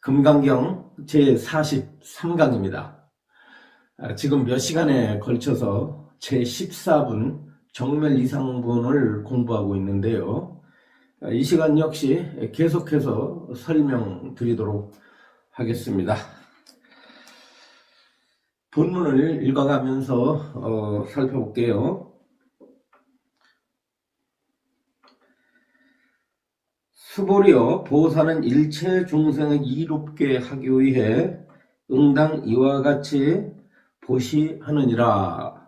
금강경 제43강입니다. 지금 몇 시간에 걸쳐서 제14분 정멸 이상분을 공부하고 있는데요. 이 시간 역시 계속해서 설명드리도록 하겠습니다. 본문을 읽어가면서 살펴볼게요. 수보리여 보사는 일체 중생을 이롭게 하기 위해 응당 이와 같이 보시하느니라.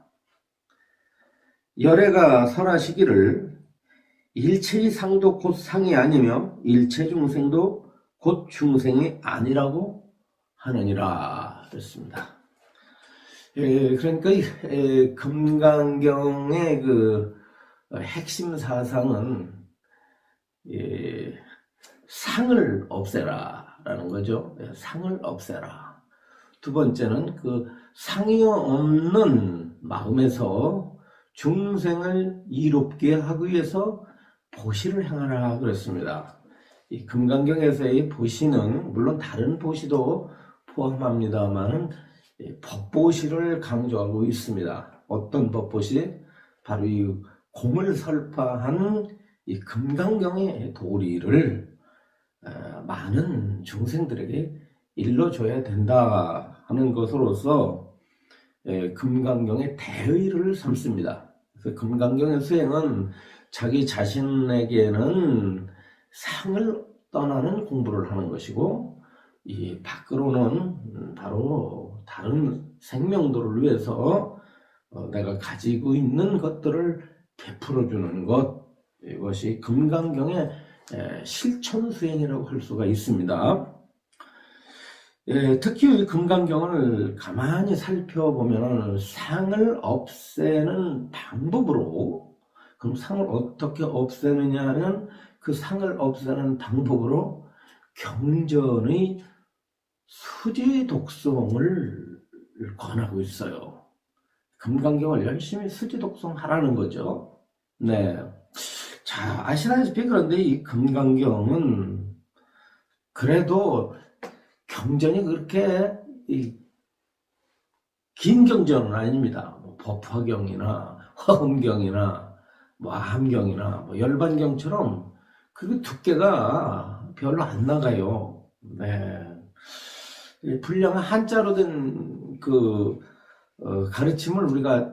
열애가 설하시기를 일체의 상도 곧 상이 아니며 일체 중생도 곧 중생이 아니라고 하느니라 그랬습니다. 그러니까 금강경의 그 핵심 사상은 상을 없애라 라는 거죠. 상을 없애라. 두 번째는 그 상이 없는 마음에서 중생을 이롭게 하기 위해서 보시를 행하라 그랬습니다. 이 금강경에서의 보시는 물론 다른 보시도 포함합니다만 법보시를 강조하고 있습니다. 어떤 법보시? 바로 이 공을 설파한 이 금강경의 도리를 많은 중생들에게 일러줘야 된다 하는 것으로서 금강경의 대의를 삼습니다. 그래서 금강경의 수행은 자기 자신에게는 상을 떠나는 공부를 하는 것이고, 이 밖으로는 바로 다른 생명들을 위해서 내가 가지고 있는 것들을 베풀어주는 것, 이것이 금강경의 실천 수행이라고 할 수가 있습니다. 특히 이 금강경을 가만히 살펴보면 상을 없애는 방법으로, 그럼 상을 어떻게 없애느냐는 그 상을 없애는 방법으로 경전의 수지 독송을 권하고 있어요. 금강경을 열심히 수지 독송하라는 거죠. 네. 자, 아시다시피 그런데 이 금강경은 그래도 경전이 그렇게 긴 경전은 아닙니다. 뭐 법화경이나 화엄경이나 뭐 아함경이나 뭐 열반경처럼 그 두께가 별로 안 나가요. 네. 분량한 한자로 된 그 가르침을 우리가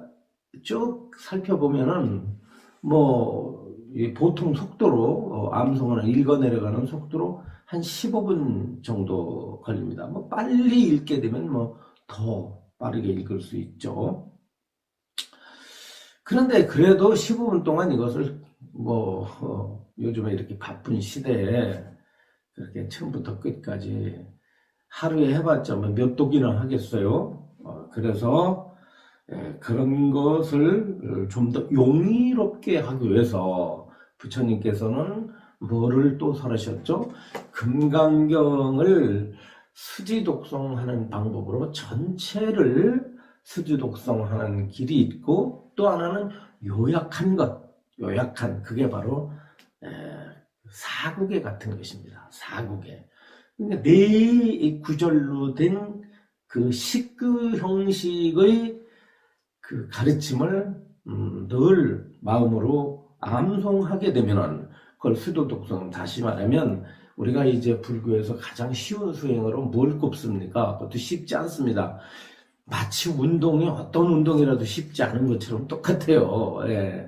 쭉 살펴보면은 뭐 보통 속도로 암송을 읽어 내려가는 속도로 한 15분 정도 걸립니다. 뭐 빨리 읽게 되면 뭐 더 빠르게 읽을 수 있죠. 그런데 그래도 15분 동안 이것을 뭐 요즘에 이렇게 바쁜 시대에 그렇게 처음부터 끝까지 하루에 해봤자 몇 독이나 하겠어요. 그래서 그런 것을 좀 더 용이롭게 하기 위해서 부처님께서는 뭐를 또 설하셨죠? 금강경을 수지독송하는 방법으로 전체를 수지독송하는 길이 있고, 또 하나는 요약한 것, 요약한 그게 바로 사국에 같은 것입니다. 사국에. 그러니까 네 구절로 된 그 식구 형식의 그 가르침을 늘 마음으로 암송하게 되면은 그걸 수도독송, 다시 말하면 우리가 이제 불교에서 가장 쉬운 수행으로 뭘 꼽습니까? 그것도 쉽지 않습니다. 마치 운동이 어떤 운동이라도 쉽지 않은 것처럼 똑같아요. 예.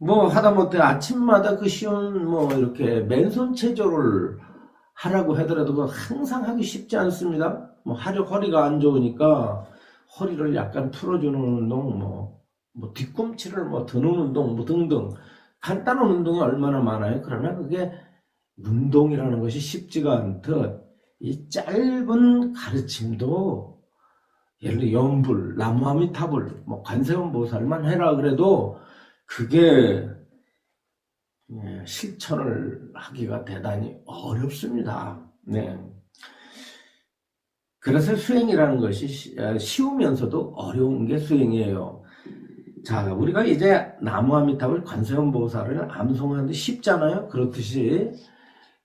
뭐 하다못해 아침마다 그 쉬운 뭐 이렇게 맨손 체조를 하라고 하더라도 항상 하기 쉽지 않습니다. 뭐 허리가 안 좋으니까 허리를 약간 풀어주는 운동, 뭐 뒤꿈치를 뭐 드는 운동, 뭐 등등 간단한 운동이 얼마나 많아요. 그러나 그게 운동이라는 것이 쉽지가 않듯 이 짧은 가르침도, 예를 들어 연불, 나무아미타불, 뭐 관세음보살만 해라 그래도 그게 실천을 하기가 대단히 어렵습니다. 네. 그래서 수행이라는 것이 쉬우면서도 어려운 게 수행이에요. 자, 우리가 이제 나무아미타불 관세음보살을 암송하는데 쉽잖아요. 그렇듯이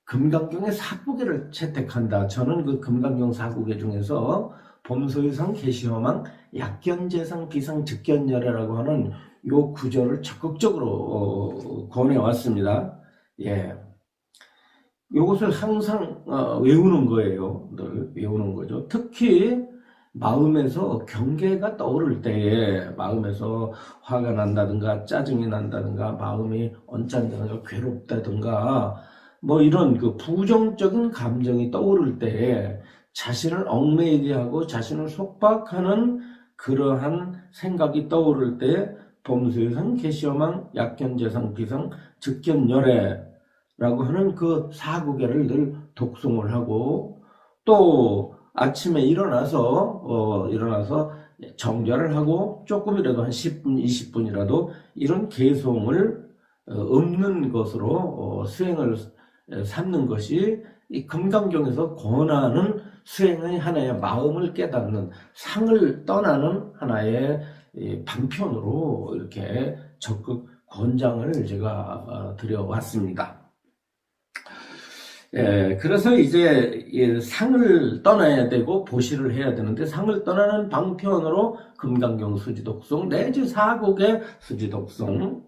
금강경의 사구계를 채택한다. 저는 그 금강경 사구계 중에서 범소유상, 계시허망, 약견재상, 비상, 즉견열애라고 하는 요 구절을 적극적으로 권해왔습니다. 예. 요것을 항상 외우는 거예요. 늘 외우는 거죠. 특히 마음에서 경계가 떠오를 때에, 마음에서 화가 난다든가 짜증이 난다든가 마음이 언짢다든가 괴롭다든가 뭐 이런 그 부정적인 감정이 떠오를 때에 자신을 얽매이게 하고 자신을 속박하는 그러한 생각이 떠오를 때 범수유상, 계시허망, 약견재상, 비상, 즉견열애라고 하는 그 사구계를 늘 독송을 하고, 또 아침에 일어나서 정결을 하고 조금이라도 한 10분, 20분이라도 이런 개송을 없는 것으로 수행을 삼는 것이 이 금강경에서 권하는 수행의 하나의 마음을 깨닫는, 상을 떠나는 하나의 방편으로 이렇게 적극 권장을 제가 드려왔습니다. 그래서 이제 상을 떠나야 되고 보시를 해야 되는데, 상을 떠나는 방편으로 금강경 수지독송 내지 사곡의 수지독송,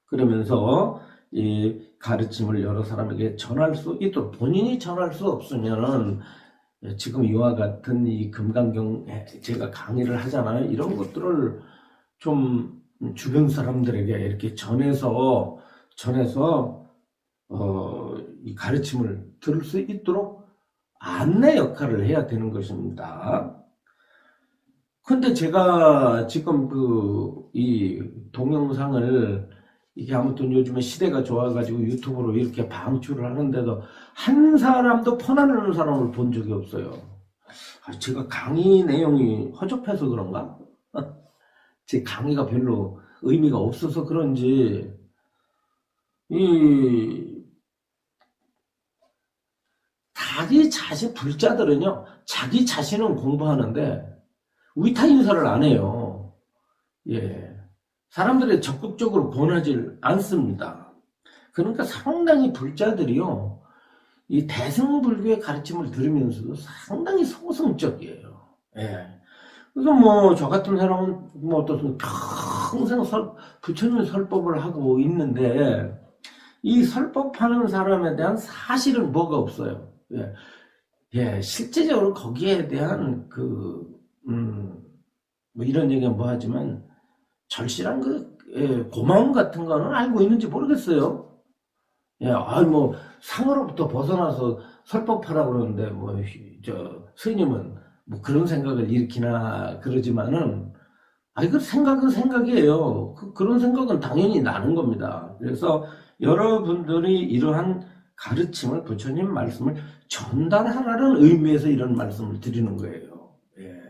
그러면서 이 가르침을 여러 사람에게 전할 수 있도록, 본인이 전할 수 없으면은 지금 이와 같은 이 금강경 제가 강의를 하잖아요. 이런 것들을 좀 주변 사람들에게 이렇게 전해서 이 가르침을 들을 수 있도록 안내 역할을 해야 되는 것입니다. 근데 제가 지금 이 동영상을, 이게 아무튼 요즘에 시대가 좋아가지고 유튜브로 이렇게 방출을 하는데도 한 사람도 퍼나르는 사람을 본 적이 없어요. 제가 강의 내용이 허접해서 그런가? 제 강의가 별로 의미가 없어서 그런지, 자기 자신, 불자들은요, 자기 자신은 공부하는데 위타 인사를 안 해요. 예. 사람들이 적극적으로 권하지 않습니다. 그러니까 상당히 불자들이요, 이 대승불교의 가르침을 들으면서도 상당히 소승적이에요. 예. 그래서 뭐, 저 같은 사람은 뭐 어떻든 평생 부처님 설법을 하고 있는데, 이 설법하는 사람에 대한 사실은 뭐가 없어요. 예, 실제적으로 거기에 대한 뭐 이런 얘기는 뭐 하지만, 절실한 고마움 같은 거는 알고 있는지 모르겠어요. 예, 뭐, 상으로부터 벗어나서 설법하라고 그러는데, 뭐, 스님은 뭐 그런 생각을 일으키나 그러지만은, 그 생각은 생각이에요. 그런 생각은 당연히 나는 겁니다. 그래서 여러분들이 이러한 가르침을, 부처님 말씀을 전달하라는 의미에서 이런 말씀을 드리는 거예요. 예.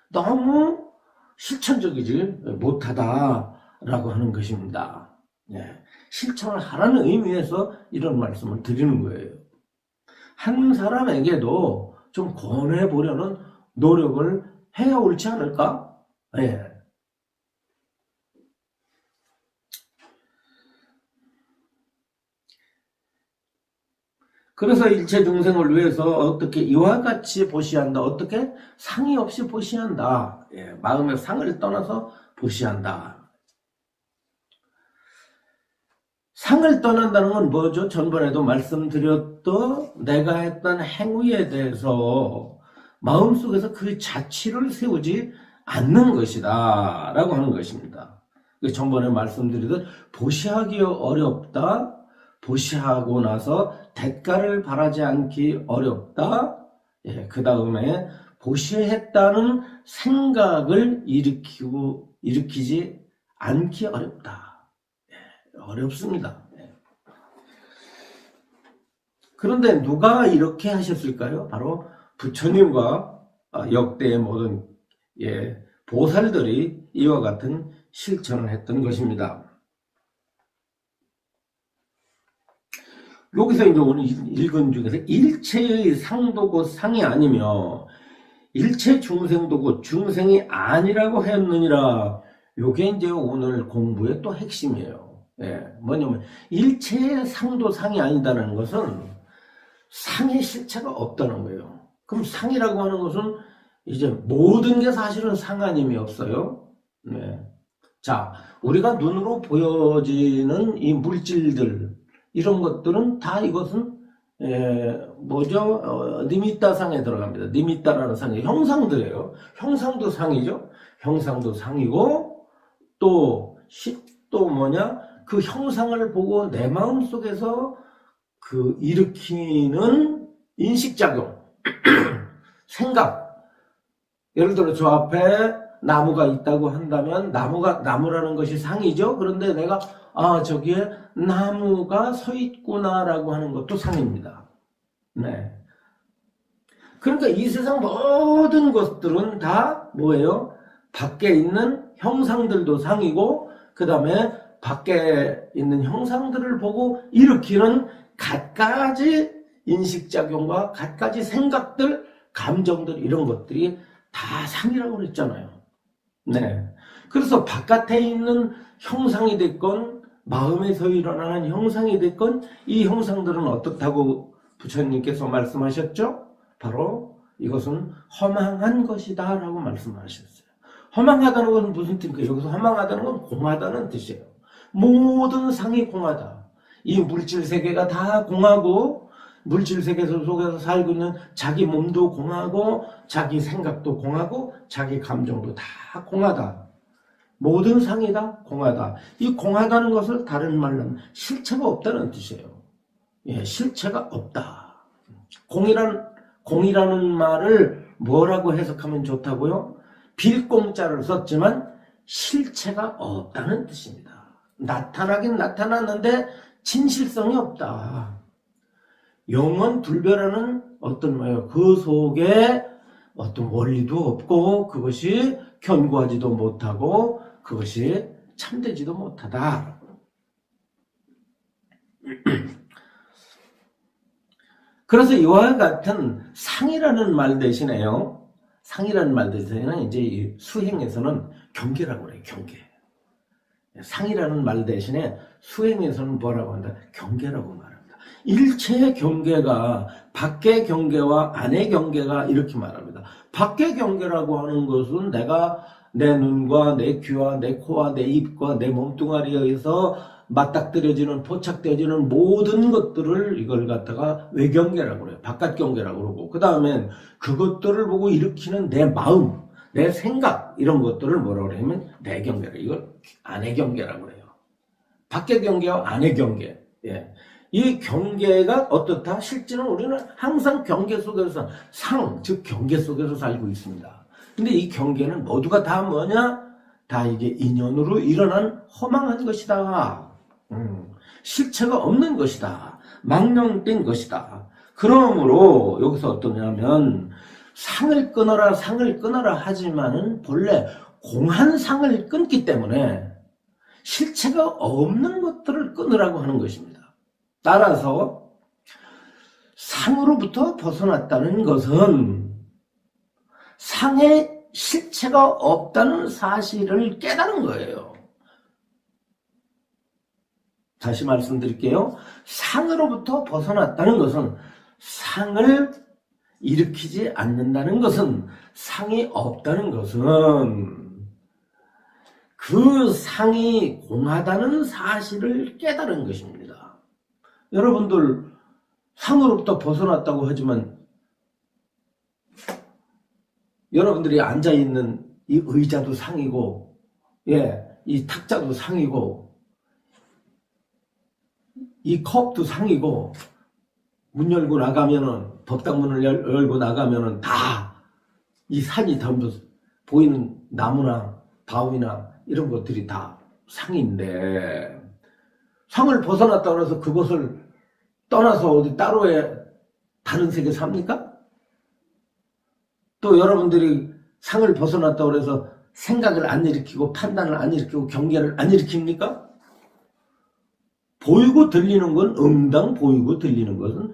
너무 실천적이지 못하다라고 하는 것입니다. 예. 실천을 하라는 의미에서 이런 말씀을 드리는 거예요. 한 사람에게도 좀 권해보려는 노력을 해야 옳지 않을까? 예. 그래서 일체 중생을 위해서 어떻게 이와 같이 보시한다. 어떻게? 상의 없이 보시한다. 예, 마음의 상을 떠나서 보시한다. 상을 떠난다는 건 뭐죠? 전번에도 말씀드렸던 내가 했던 행위에 대해서 마음속에서 그 자취를 세우지 않는 것이다 라고 하는 것입니다. 전번에 말씀드리듯 보시하기 어렵다, 보시하고 나서 대가를 바라지 않기 어렵다, 예, 그 다음에 보시했다는 생각을 일으키지 않기 어렵다. 어렵습니다. 그런데 누가 이렇게 하셨을까요? 바로 부처님과 역대의 모든 보살들이 이와 같은 실천을 했던 것입니다. 여기서 이제 오늘 읽은 중에서 일체의 상도 곧 상이 아니며 일체 중생도 곧 중생이 아니라고 하였느니라. 요게 이제 오늘 공부의 또 핵심이에요. 예, 뭐냐면 일체의 상도 상이 아니다라는 것은 상의 실체가 없다는 거예요. 그럼 상이라고 하는 것은 이제 모든 게 사실은 상하님이 없어요. 네. 자, 우리가 눈으로 보여지는 이 물질들, 이런 것들은 다 이것은 뭐죠? 니미따 상에 들어갑니다. 니미따라는 상이 형상들이에요. 형상도 상이죠. 형상도 상이고 또 뭐냐? 그 형상을 보고 내 마음 속에서 그 일으키는 인식작용, 생각. 예를 들어 저 앞에 나무가 있다고 한다면 나무라는 것이 상이죠. 그런데 내가 저기에 나무가 서 있구나라고 하는 것도 상입니다. 네. 그러니까 이 세상 모든 것들은 다 뭐예요? 밖에 있는 형상들도 상이고, 그 다음에 밖에 있는 형상들을 보고 일으키는 갖가지 인식작용과 갖가지 생각들, 감정들, 이런 것들이 다 상이라고 그랬잖아요. 네. 그래서 바깥에 있는 형상이 됐건 마음에서 일어나는 형상이 됐건 이 형상들은 어떻다고 부처님께서 말씀하셨죠? 바로 이것은 허망한 것이다 라고 말씀하셨어요. 허망하다는 것은 무슨 뜻입니까? 여기서 허망하다는 건 공하다는 뜻이에요. 모든 상이 공하다. 이 물질 세계가 다 공하고, 물질 세계 속에서 살고 있는 자기 몸도 공하고, 자기 생각도 공하고, 자기 감정도 다 공하다. 모든 상이 다 공하다. 이 공하다는 것을 다른 말로는 실체가 없다는 뜻이에요. 예, 실체가 없다. 공이라는 말을 뭐라고 해석하면 좋다고요? 빌공자를 썼지만 실체가 없다는 뜻입니다. 나타나긴 나타났는데 진실성이 없다. 영원 불변하는 어떤 뭐예요? 그 속에 어떤 원리도 없고, 그것이 견고하지도 못하고, 그것이 참되지도 못하다. 그래서 이와 같은 상이라는 말 대신에요. 상이라는 말 대신에는 이제 이 수행에서는 경계라고 그래요. 경계. 상이라는 말 대신에 수행에서는 뭐라고 한다? 경계라고 말합니다. 일체의 경계가 밖의 경계와 안의 경계가 이렇게 말합니다. 밖의 경계라고 하는 것은 내가 내 눈과 내 귀와 내 코와 내 입과 내 몸뚱아리에 의해서 맞닥뜨려지는, 포착되어지는 모든 것들을 이걸 갖다가 외경계라고 그래요. 바깥 경계라고 그러고, 그 다음엔 그것들을 보고 일으키는 내 마음, 내 생각, 이런 것들을 뭐라고 그러냐면 내경계라. 이걸 안의 경계라고 그래요. 밖의 경계와 안의 경계. 예. 이 경계가 어떻다? 실제는 우리는 항상 경계 속에서 즉 경계 속에서 살고 있습니다. 근데 이 경계는 모두가 다 뭐냐? 다 이게 인연으로 일어난 허망한 것이다. 실체가 없는 것이다. 망령된 것이다. 그러므로 여기서 어떠냐면 상을 끊어라 하지만은 본래 공한 상을 끊기 때문에 실체가 없는 것들을 끊으라고 하는 것입니다. 따라서 상으로부터 벗어났다는 것은 상의 실체가 없다는 사실을 깨달은 거예요. 다시 말씀드릴게요. 상으로부터 벗어났다는 것은, 상을 일으키지 않는다는 것은, 상이 없다는 것은 그 상이 공하다는 사실을 깨달은 것입니다. 여러분들 상으로부터 벗어났다고 하지만 여러분들이 앉아있는 이 의자도 상이고, 이 탁자도 상이고, 이 컵도 상이고, 문 열고 나가면은, 법당문을 열고 나가면은 다 이 산이 전부 보이는 나무나 바위나 이런 것들이 다 상인데, 상을 벗어났다고 해서 그것을 떠나서 어디 따로의 다른 세계 삽니까? 또 여러분들이 상을 벗어났다고 해서 생각을 안 일으키고 판단을 안 일으키고 경계를 안 일으킵니까? 보이고 들리는 건 응당 보이고 들리는 것은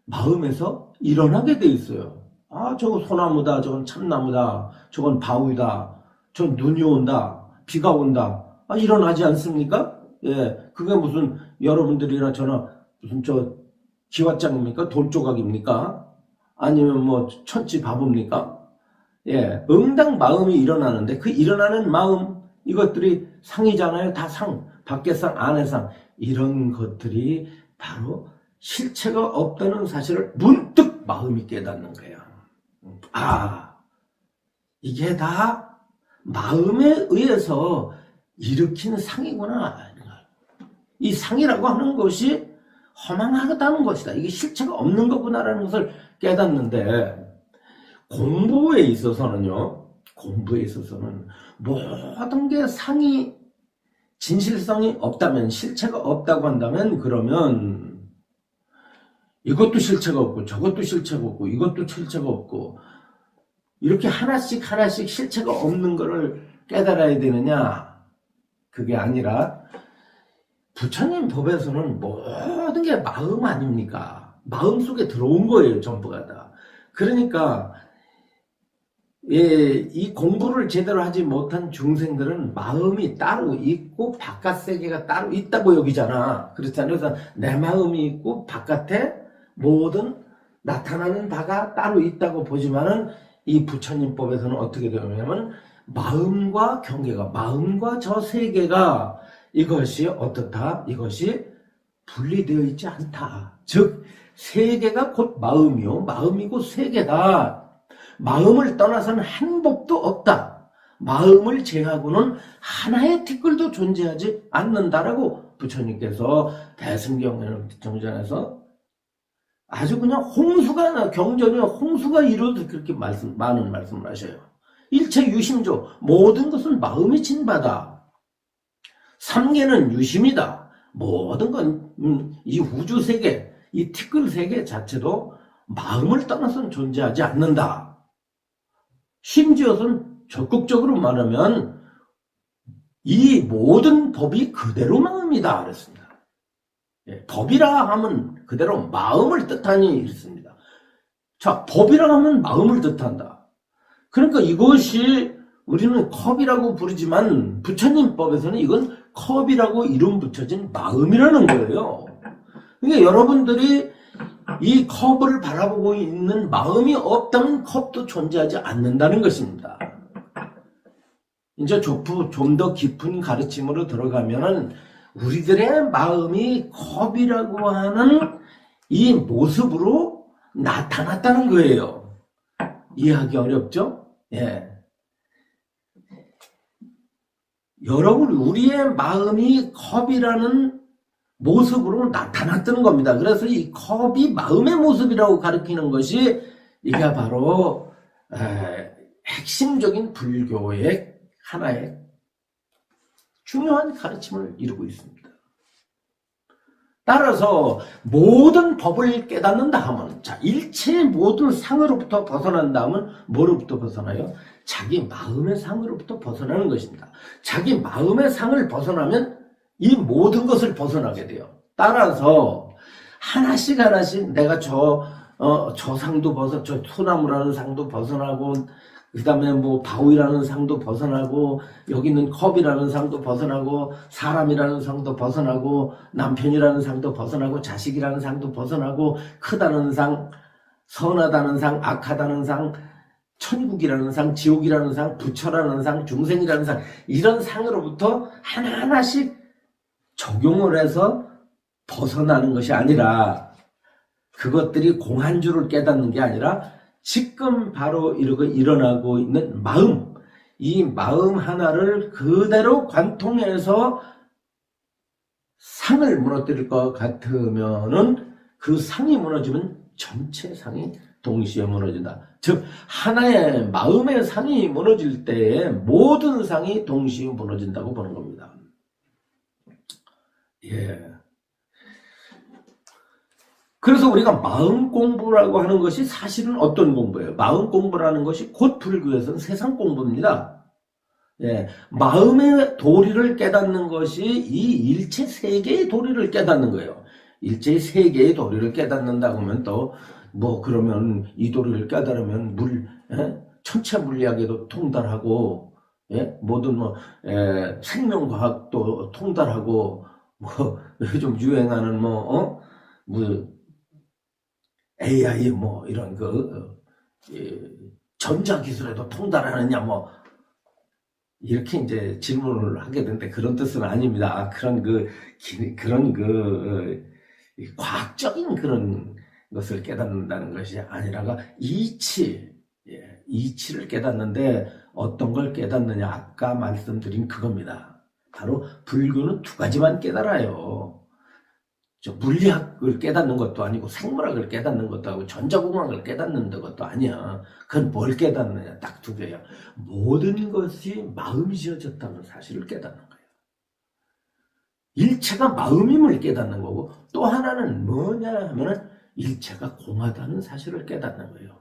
마음에서 일어나게 돼 있어요. 저거 소나무다, 저건 참나무다, 저건 바위다, 저건 눈이 온다, 비가 온다. 일어나지 않습니까? 예, 그게 무슨 여러분들이나 저나 무슨 기왓장입니까? 돌조각입니까? 아니면 뭐 천지바보입니까? 예, 응당 마음이 일어나는데 그 일어나는 마음 이것들이 상이잖아요. 다 상, 밖의 상, 안의 상 이런 것들이 바로 실체가 없다는 사실을 문득 마음이 깨닫는 거야. 아, 이게 다 마음에 의해서 일으킨 상이구나. 이 상이라고 하는 것이 허망하다는 것이다. 이게 실체가 없는 거구나라는 것을 깨닫는데 공부에 있어서는요. 공부에 있어서는 모든 게 상이 진실성이 없다면 실체가 없다고 한다면 그러면 이것도 실체가 없고 저것도 실체가 없고 이것도 실체가 없고 이렇게 하나씩 하나씩 실체가 없는 거를 깨달아야 되느냐? 그게 아니라 부처님 법에서는 모든 게 마음 아닙니까? 마음 속에 들어온 거예요, 전부가 다. 그러니까 이 공부를 제대로 하지 못한 중생들은 마음이 따로 있고 바깥 세계가 따로 있다고 여기잖아. 그렇잖아요. 그래서 내 마음이 있고 바깥에 모든 나타나는 바가 따로 있다고 보지만은 이 부처님 법에서는 어떻게 되냐면 마음과 경계가 마음과 저 세계가 이것이 어떻다? 이것이 분리되어 있지 않다. 즉 세계가 곧 마음이요. 마음이 곧 세계다. 마음을 떠나서는 한 법도 없다. 마음을 제하고는 하나의 티끌도 존재하지 않는다라고 부처님께서 대승경전에서 아주 그냥 홍수가 경전이 홍수가 이루어도 그렇게 많은 말씀을 하셔요. 일체 유심조 모든 것은 마음이 진 바다. 삼계는 유심이다. 모든 건 이 우주 세계, 이 티끌 세계 자체도 마음을 떠나서는 존재하지 않는다. 심지어는 적극적으로 말하면 이 모든 법이 그대로 마음이다 그랬습니다. 예, 법이라 하면 그대로 마음을 뜻하니 이랬습니다. 자, 법이라 하면 마음을 뜻한다. 그러니까 이것이 우리는 컵이라고 부르지만 부처님 법에서는 이건 컵이라고 이름 붙여진 마음이라는 거예요. 그러니까 여러분들이 이 컵을 바라보고 있는 마음이 없다면 컵도 존재하지 않는다는 것입니다. 이제 좀 더 깊은 가르침으로 들어가면은 우리들의 마음이 컵이라고 하는 이 모습으로 나타났다는 거예요. 이해하기 어렵죠? 예. 여러분, 우리의 마음이 컵이라는 모습으로 나타났다는 겁니다. 그래서 이 컵이 마음의 모습이라고 가리키는 것이 이게 바로 핵심적인 불교의 하나의 중요한 가르침을 이루고 있습니다. 따라서 모든 법을 깨닫는다 하면 자 일체의 모든 상으로부터 벗어난다 하면 뭐로부터 벗어나요? 자기 마음의 상으로부터 벗어나는 것입니다. 자기 마음의 상을 벗어나면 이 모든 것을 벗어나게 돼요. 따라서 하나씩 하나씩 내가 저 상도 저 소나무라는 상도 벗어나고 그 다음에 뭐 바위라는 상도 벗어나고 여기 있는 컵이라는 상도 벗어나고 사람이라는 상도 벗어나고 남편이라는 상도 벗어나고 자식이라는 상도 벗어나고 크다는 상, 선하다는 상, 악하다는 상, 천국이라는 상, 지옥이라는 상, 부처라는 상, 중생이라는 상 이런 상으로부터 하나하나씩 적용을 해서 벗어나는 것이 아니라 그것들이 공한 줄을 깨닫는 게 아니라 지금 바로 일어나고 있는 마음, 이 마음 하나를 그대로 관통해서 상을 무너뜨릴 것 같으면은 그 상이 무너지면 전체 상이 동시에 무너진다. 즉 하나의 마음의 상이 무너질 때에 모든 상이 동시에 무너진다고 보는 겁니다. 예. 그래서 우리가 마음 공부라고 하는 것이 사실은 어떤 공부예요? 마음 공부라는 것이 곧 불교에서는 세상 공부입니다. 예, 마음의 도리를 깨닫는 것이 이 일체 세계의 도리를 깨닫는 거예요. 일체 세계의 도리를 깨닫는다고 하면 또 뭐 그러면 이 도리를 깨달으면 천체 물리학에도 통달하고 모든 생명과학도 통달하고 뭐 요즘 유행하는 AI 뭐 이런 전자기술에도 통달하느냐 뭐 이렇게 이제 질문을 하게 되는데 그런 뜻은 아닙니다. 그런 과학적인 그런 것을 깨닫는다는 것이 아니라가 이치를 깨닫는데 어떤 걸 깨닫느냐 아까 말씀드린 그겁니다. 바로 불교는 두 가지만 깨달아요. 물리학을 깨닫는 것도 아니고 생물학을 깨닫는 것도 아니고 전자공학을 깨닫는 것도 아니야. 그건 뭘 깨닫느냐 딱 두 개야. 모든 것이 마음이 지어졌다는 사실을 깨닫는 거예요. 일체가 마음임을 깨닫는 거고 또 하나는 뭐냐 하면은 일체가 공하다는 사실을 깨닫는 거예요.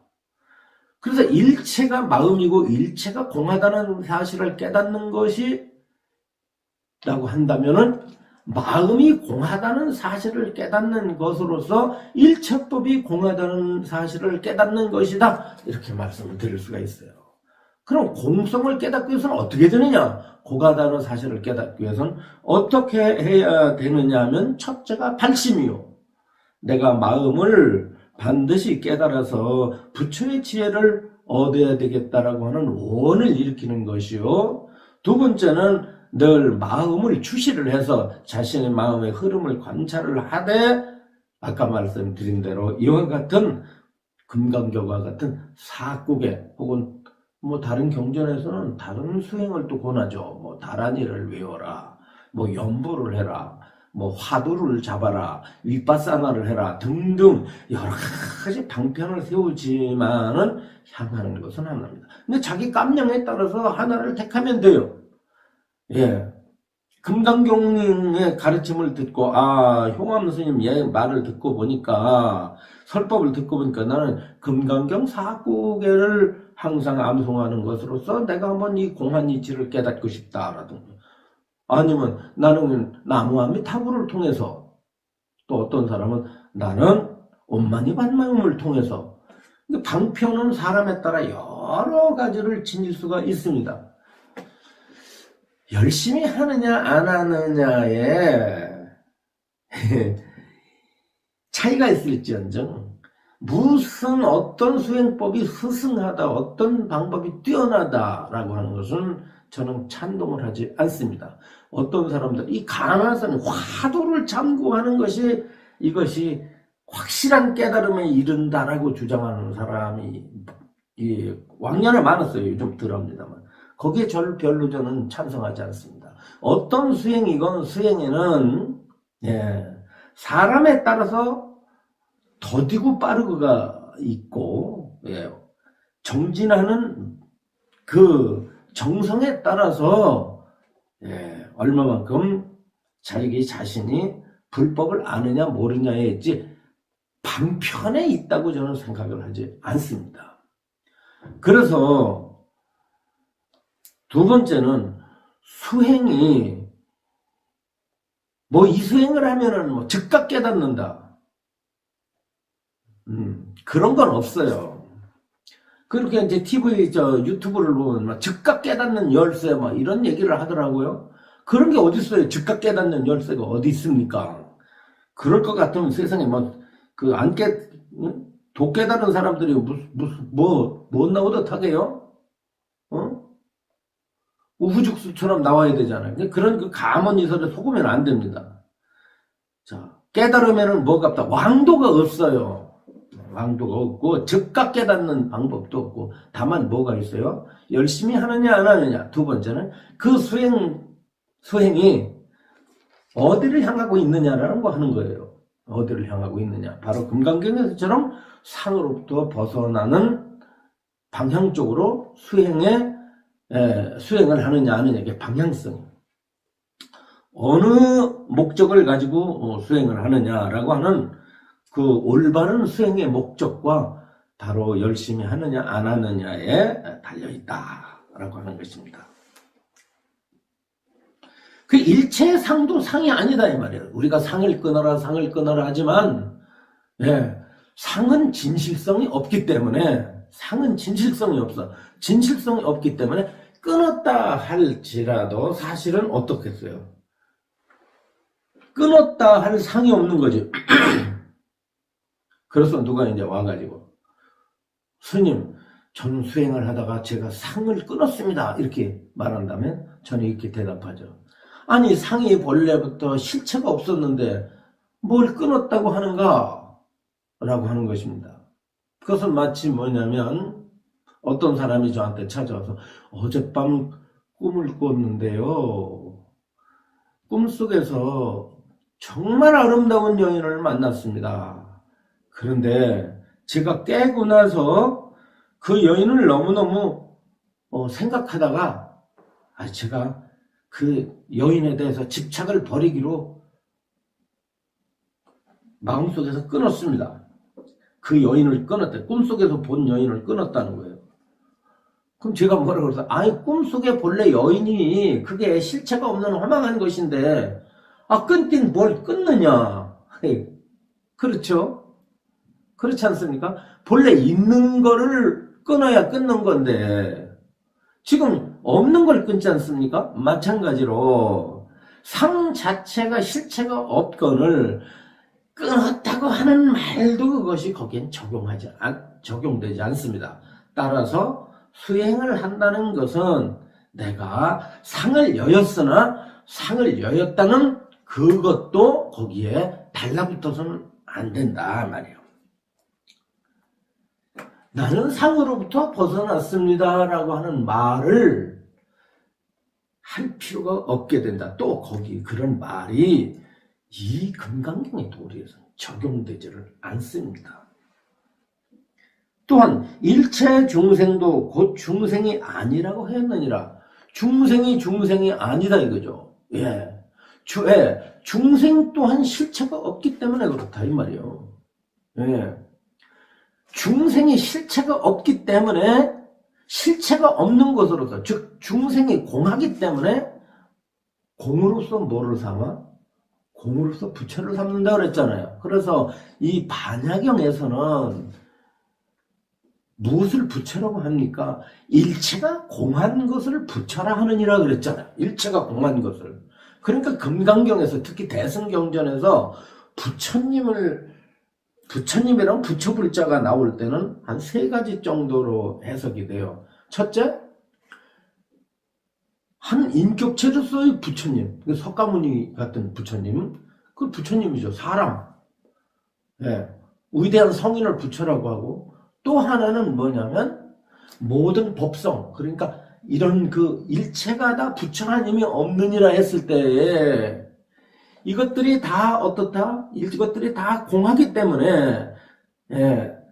그래서 일체가 마음이고 일체가 공하다는 사실을 깨닫는 것이 라고 한다면은 마음이 공하다는 사실을 깨닫는 것으로서 일체법이 공하다는 사실을 깨닫는 것이다. 이렇게 말씀을 드릴 수가 있어요. 그럼 공성을 깨닫기 위해서는 어떻게 되느냐? 공하다는 사실을 깨닫기 위해서는 어떻게 해야 되느냐 하면 첫째가 발심이요. 내가 마음을 반드시 깨달아서 부처의 지혜를 얻어야 되겠다라고 하는 원을 일으키는 것이요. 두 번째는 늘 마음을 주시를 해서 자신의 마음의 흐름을 관찰을 하되 아까 말씀드린 대로 이와 같은 금강경과 같은 사국에 혹은 뭐 다른 경전에서는 다른 수행을 또 권하죠. 뭐 다란이를 외워라, 뭐 연보를 해라, 뭐 화두를 잡아라, 윗바사나를 해라 등등 여러 가지 방편을 세우지만은 향하는 것은 하나입니다. 근데 자기 깜냥에 따라서 하나를 택하면 돼요. 예. 금강경의 가르침을 듣고, 효암 스님 얘 말을 듣고 보니까, 설법을 듣고 보니까 나는 금강경 사구계를 항상 암송하는 것으로서 내가 한번 이 공한 이치를 깨닫고 싶다라든가. 아니면 나는 나무아미타불을 통해서, 또 어떤 사람은 나는 옴마니반마음을 통해서, 방편은 사람에 따라 여러 가지를 지닐 수가 있습니다. 열심히 하느냐 안 하느냐에 차이가 있을지언정 무슨 어떤 수행법이 스승하다 어떤 방법이 뛰어나다라고 하는 것은 저는 찬동을 하지 않습니다. 어떤 사람들 이 가나선 화두를 참고하는 것이 이것이 확실한 깨달음에 이른다라고 주장하는 사람이 왕년에 많았어요. 요즘 덜합니다만 거기에 별로 저는 찬성하지 않습니다. 어떤 수행이건 수행에는 사람에 따라서 더디고 빠르고가 있고 정진하는 그 정성에 따라서 얼마만큼 자기 자신이 불법을 아느냐 모르냐에 있지 방편에 있다고 저는 생각을 하지 않습니다. 그래서 두 번째는 수행이 이 수행을 하면은 즉각 깨닫는다. 그런 건 없어요. 그렇게 이제 유튜브를 보면 즉각 깨닫는 열쇠 이런 얘기를 하더라고요. 그런 게 어디 있어요? 즉각 깨닫는 열쇠가 어디 있습니까? 그럴 것 같으면 세상에 도 깨달은 사람들이 못 나오듯 하게요? 우후죽순처럼 나와야 되잖아요. 그런 가문이설에 속으면 안 됩니다. 자, 깨달으면은 뭐가 없다? 왕도가 없어요. 왕도가 없고, 즉각 깨닫는 방법도 없고, 다만 뭐가 있어요? 열심히 하느냐, 안 하느냐. 두 번째는 그 수행이 어디를 향하고 있느냐라는 거 하는 거예요. 어디를 향하고 있느냐. 바로 금강경에서처럼 상으로부터 벗어나는 방향 쪽으로 수행을 하느냐, 안 하느냐. 이게 방향성. 어느 목적을 가지고 수행을 하느냐라고 하는 그 올바른 수행의 목적과 바로 열심히 하느냐, 안 하느냐에 달려있다라고 하는 것입니다. 그 일체의 상도 상이 아니다 이 말이에요. 우리가 상을 끊어라 하지만 상은 진실성이 없기 때문에 상은 진실성이 없어. 진실성이 없기 때문에 끊었다 할지라도 사실은 어떻겠어요? 끊었다 할 상이 없는 거지. 그래서 누가 이제 와가지고, 스님, 저는 수행을 하다가 제가 상을 끊었습니다. 이렇게 말한다면 저는 이렇게 대답하죠. 아니, 상이 본래부터 실체가 없었는데 뭘 끊었다고 하는가? 라고 하는 것입니다. 그것은 마치 뭐냐면, 어떤 사람이 저한테 찾아와서 어젯밤 꿈을 꿨는데요. 꿈속에서 정말 아름다운 여인을 만났습니다. 그런데 제가 깨고 나서 그 여인을 너무너무 생각하다가 제가 그 여인에 대해서 집착을 버리기로 마음속에서 끊었습니다. 그 여인을 끊었대. 꿈속에서 본 여인을 끊었다는 거예요. 그럼 제가 뭐라고 그랬어요? 아니, 꿈속에 본래 여인이 그게 실체가 없는 허망한 것인데, 끊긴 뭘 끊느냐. 그렇죠? 그렇지 않습니까? 본래 있는 거를 끊어야 끊는 건데, 지금 없는 걸 끊지 않습니까? 마찬가지로, 상 자체가 실체가 없건을 끊었다고 하는 말도 그것이 거기엔 적용되지 않습니다. 따라서, 수행을 한다는 것은 내가 상을 여였으나 상을 여였다는 그것도 거기에 달라붙어서는 안 된다 말이에요. 나는 상으로부터 벗어났습니다 라고 하는 말을 할 필요가 없게 된다. 또 거기 그런 말이 이 금강경의 도리에서는 적용되지를 않습니다. 또한 일체 중생도 곧 중생이 아니라고 했느니라. 중생이 아니다 이거죠. 중생 또한 실체가 없기 때문에 그렇다 이 말이에요. 중생이 실체가 없기 때문에 실체가 없는 것으로서, 즉 중생이 공하기 때문에 공으로서 뭐를 삼아? 공으로서 부처를 삼는다 그랬잖아요. 그래서 이 반야경에서는 무엇을 부처라고 합니까? 일체가 공한 것을 부처라 하느니라 그랬잖아요. 일체가 공한 것을. 그러니까 금강경에서, 특히 대승경전에서 부처님이랑 부처불자가 나올 때는 한 3가지 정도로 해석이 돼요. 첫째, 한 인격체로서의 부처님, 석가모니 같은 부처님, 그 부처님이죠. 사람. 위대한 성인을 부처라고 하고, 또 하나는 뭐냐면 모든 법성, 그러니까 이런 그 일체가 다 부처 하나님이 없느니라 했을 때에 이것들이 다 어떻다? 이것들이 다 공하기 때문에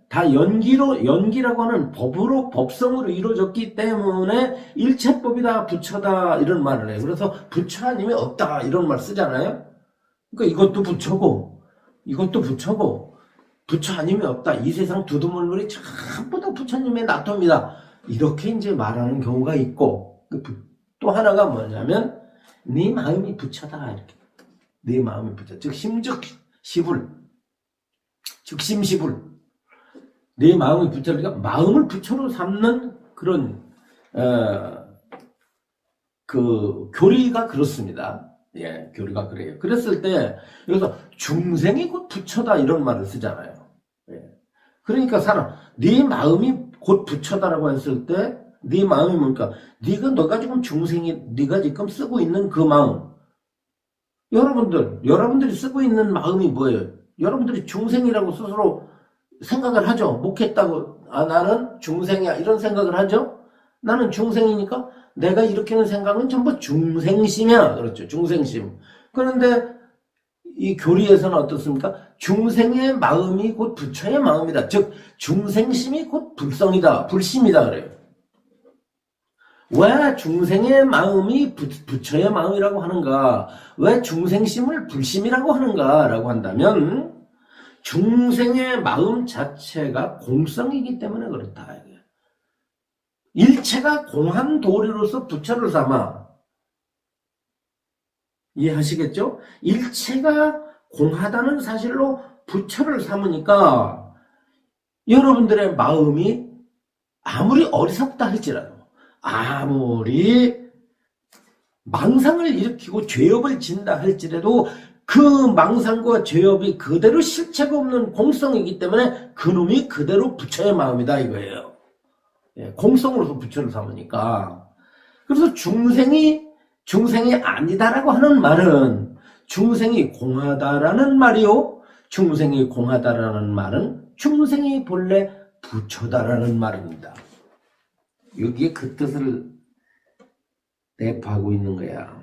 다 연기라고 하는 법으로, 법성으로 이루어졌기 때문에 일체법이 다 부처다 이런 말을 해요. 그래서 부처 하나님이 없다 이런 말 쓰잖아요. 그러니까 이것도 부처고 이것도 부처고 부처 아님이 없다. 이 세상 두두물물이 전부 다 부처님의 나토입니다. 이렇게 이제 말하는 경우가 있고, 또 하나가 뭐냐면 네 마음이 부처다 이렇게. 네 마음이 부처. 즉 심시불. 즉 심시불. 네 마음이 부처니까 마음을 부처로 삼는 그런 그 교리가 그렇습니다. 교리가 그래요. 그랬을 때 여기서 중생이 곧 부처다 이런 말을 쓰잖아요. 그러니까 네 마음이 곧 부처다라고 했을 때 네 마음이 뭡니까? 너가 지금 네가 지금 쓰고 있는 그 마음. 여러분들이 쓰고 있는 마음이 뭐예요? 여러분들이 중생이라고 스스로 생각을 하죠. 못했다고 나는 중생이야 이런 생각을 하죠. 나는 중생이니까 내가 일으키는 생각은 전부 중생심이야. 그렇죠. 중생심. 그런데 이 교리에서는 어떻습니까? 중생의 마음이 곧 부처의 마음이다. 즉 중생심이 곧 불심이다 그래요. 왜 중생의 마음이 부처의 마음이라고 하는가? 왜 중생심을 불심이라고 하는가라고 한다면 중생의 마음 자체가 공성이기 때문에 그렇다. 일체가 공한 도리로서 부처를 삼아. 이해하시겠죠? 일체가 공하다는 사실로 부처를 삼으니까 여러분들의 마음이 아무리 어리석다 할지라도, 아무리 망상을 일으키고 죄업을 진다 할지라도 그 망상과 죄업이 그대로 실체가 없는 공성이기 때문에 그놈이 그대로 부처의 마음이다 이거예요. 예, 공성으로서 부처를 삼으니까. 그래서 중생이 아니다라고 하는 말은 중생이 공하다라는 말이요. 중생이 공하다라는 말은 중생이 본래 부처다라는 말입니다. 여기에 그 뜻을 내포하고 있는 거야.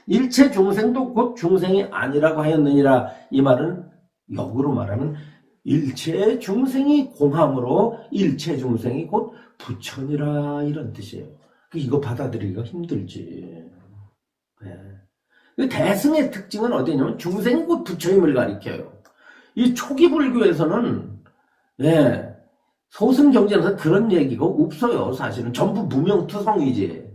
일체 중생도 곧 중생이 아니라고 하였느니라. 이 말은 역으로 말하면 일체 중생이 공함으로 일체 중생이 곧 부처니라 이런 뜻이에요. 이거 받아들이기가 힘들지. 네. 대승의 특징은 어디냐면 중생이 곧 부처임을 가리켜요. 이 초기 불교에서는 소승 경전에서 그런 얘기가 없어요. 사실은 전부 무명투성이지.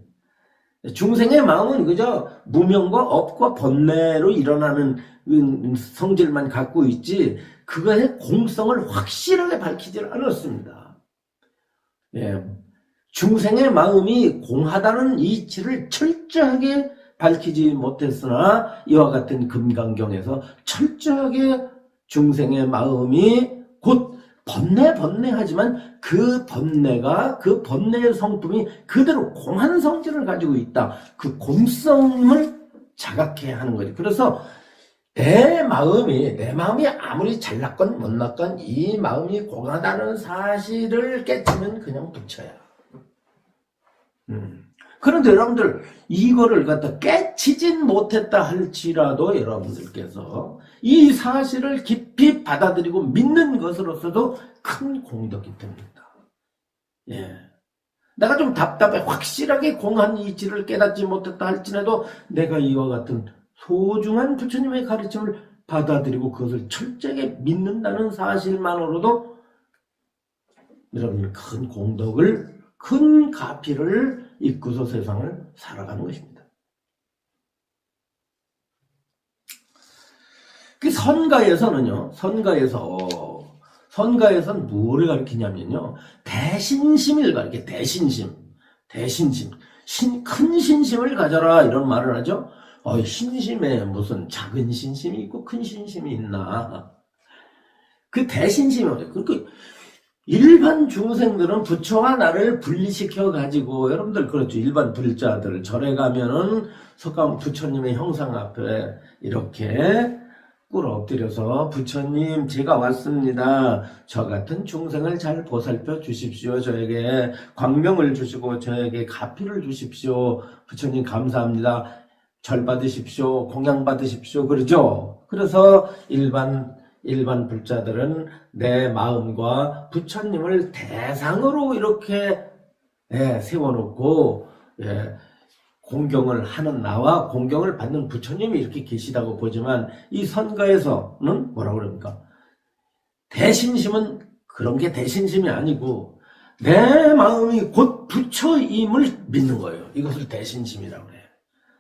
중생의 마음은 그저 무명과 업과 번뇌로 일어나는 성질만 갖고 있지 그거의 공성을 확실하게 밝히지 않았습니다. 중생의 마음이 공하다는 이치를 철저하게 밝히지 못했으나 이와 같은 금강경에서 철저하게 중생의 마음이 곧 번뇌하지만 그 번뇌의 성품이 그대로 공한 성질을 가지고 있다. 그 공성을 자각해야 하는 거지. 그래서 내 마음이 아무리 잘났건 못났건 이 마음이 공하다는 사실을 깨치면 그냥 부처야. 그런데 여러분들 이거를 갖다 깨치진 못했다 할지라도 여러분들께서 이 사실을 깊이 받아들이고 믿는 것으로서도 큰 공덕이 됩니다. 내가 좀 답답해 확실하게 공한 이치를 깨닫지 못했다 할지라도 내가 이와 같은 소중한 부처님의 가르침을 받아들이고 그것을 철저하게 믿는다는 사실만으로도 여러분들 큰 공덕을 큰 가피를 입고서 세상을 살아가는 것입니다. 그 선가에서는 뭐를 가르치냐면요. 대신심을 가르쳐. 대신심. 큰 신심을 가져라 이런 말을 하죠. 신심에 무슨 작은 신심이 있고 큰 신심이 있나. 그 대신심이 어때요? 그러니까 일반 중생들은 부처와 나를 분리시켜 가지고 여러분들 그렇죠. 일반 불자들 절에 가면은 석가모니 부처님의 형상 앞에 이렇게 꿇어 엎드려서 부처님 제가 왔습니다. 저 같은 중생을 잘 보살펴 주십시오. 저에게 광명을 주시고 저에게 가피를 주십시오. 부처님 감사합니다. 절 받으십시오. 공양 받으십시오. 그러죠. 그래서 일반 불자들은 내 마음과 부처님을 대상으로 이렇게 세워놓고 공경을 하는 나와 공경을 받는 부처님이 이렇게 계시다고 보지만 이 선가에서는 뭐라고 그럽니까? 대신심은 그런 게 대신심이 아니고 내 마음이 곧 부처임을 믿는 거예요. 이것을 대신심이라고 해요.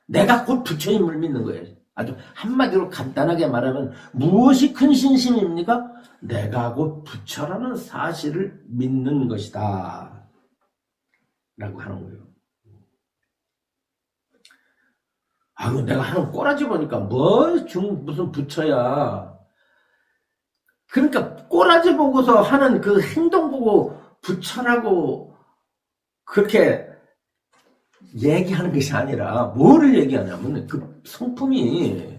내가 곧 부처임을 믿는 거예요. 아주 한마디로 간단하게 말하면 무엇이 큰 신심입니까? 내가 곧 부처라는 사실을 믿는 것이다 라고 하는 거예요. 내가 하는 꼬라지 보니까 무슨 부처야. 그러니까 꼬라지 보고서 하는 그 행동 보고 부처라고 그렇게 얘기하는 것이 아니라 뭐를 얘기하냐면 그 성품이